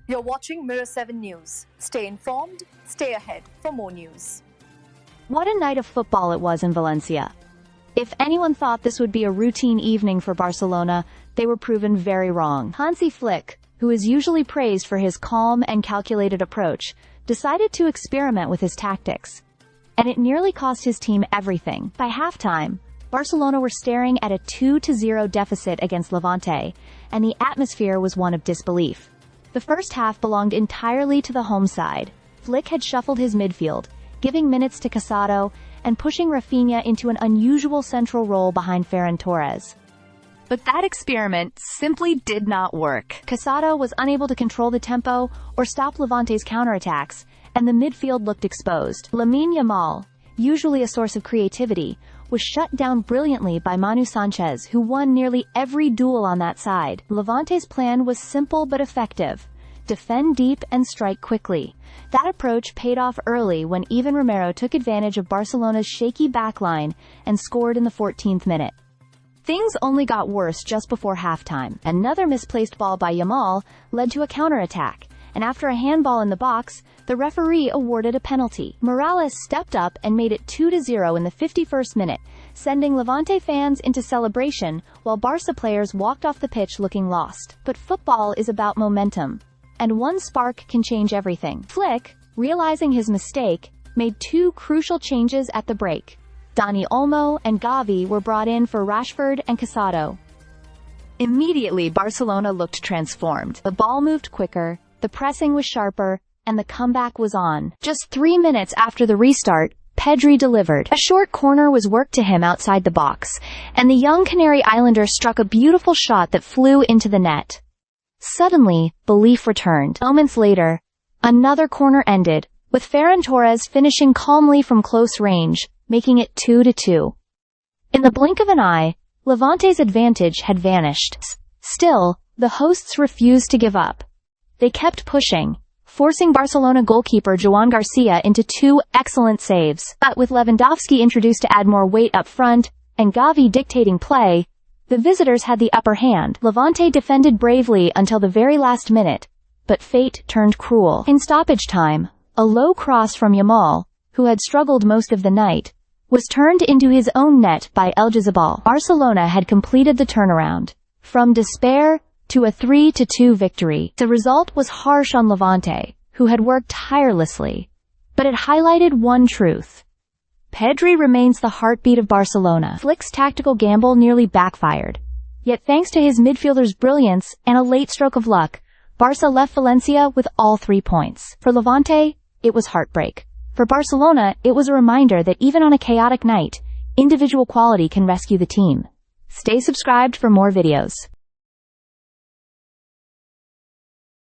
You're watching Mirror 7 News. Stay informed, stay ahead for more news. What a night of football it was in Valencia. If anyone thought this would be a routine evening for Barcelona, they were proven very wrong. Hansi Flick, who is usually praised for his calm and calculated approach, decided to experiment with his tactics. And it nearly cost his team everything. By halftime, Barcelona were staring at a 2-0 deficit against Levante, and the atmosphere was one of disbelief. The first half belonged entirely to the home side. Flick had shuffled his midfield, giving minutes to Casado and pushing Rafinha into an unusual central role behind Ferran Torres. But that experiment simply did not work. Casado was unable to control the tempo or stop Levante's counterattacks, and the midfield looked exposed. Lamine Yamal, usually a source of creativity, was shut down brilliantly by Manu Sanchez, who won nearly every duel on that side. Levante's plan was simple but effective: defend deep and strike quickly. That approach paid off early when Ivan Romero took advantage of Barcelona's shaky backline and scored in the 14th minute. Things only got worse just before halftime. Another misplaced ball by Yamal led to a counterattack, and after a handball in the box, the referee awarded a penalty. Morales stepped up and made it 2-0 in the 51st minute, sending Levante fans into celebration while Barca players walked off the pitch looking lost. But football is about momentum, and one spark can change everything. Flick, realizing his mistake, made two crucial changes at the break. Dani Olmo and Gavi were brought in for Rashford and Casado. Immediately, Barcelona looked transformed. The ball moved quicker, the pressing was sharper, and the comeback was on. Just 3 minutes after the restart, Pedri delivered. A short corner was worked to him outside the box, and the young Canary Islander struck a beautiful shot that flew into the net. Suddenly, belief returned. Moments later, another corner ended, with Ferran Torres finishing calmly from close range, making it 2-2. In the blink of an eye, Levante's advantage had vanished. Still, the hosts refused to give up. They kept pushing, forcing Barcelona goalkeeper Joan Garcia into 2 excellent saves. But with Lewandowski introduced to add more weight up front, and Gavi dictating play, the visitors had the upper hand. Levante defended bravely until the very last minute, but fate turned cruel. In stoppage time, a low cross from Yamal, who had struggled most of the night, was turned into his own net by El Jazabal. Barcelona had completed the turnaround from despair to a 3-2 victory. The result was harsh on Levante, who had worked tirelessly, but it highlighted one truth: Pedri remains the heartbeat of Barcelona. Flick's tactical gamble nearly backfired, yet thanks to his midfielder's brilliance and a late stroke of luck, Barca left Valencia with all 3 points. For Levante, it was heartbreak. For Barcelona, it was a reminder that even on a chaotic night, individual quality can rescue the team. Stay subscribed for more videos.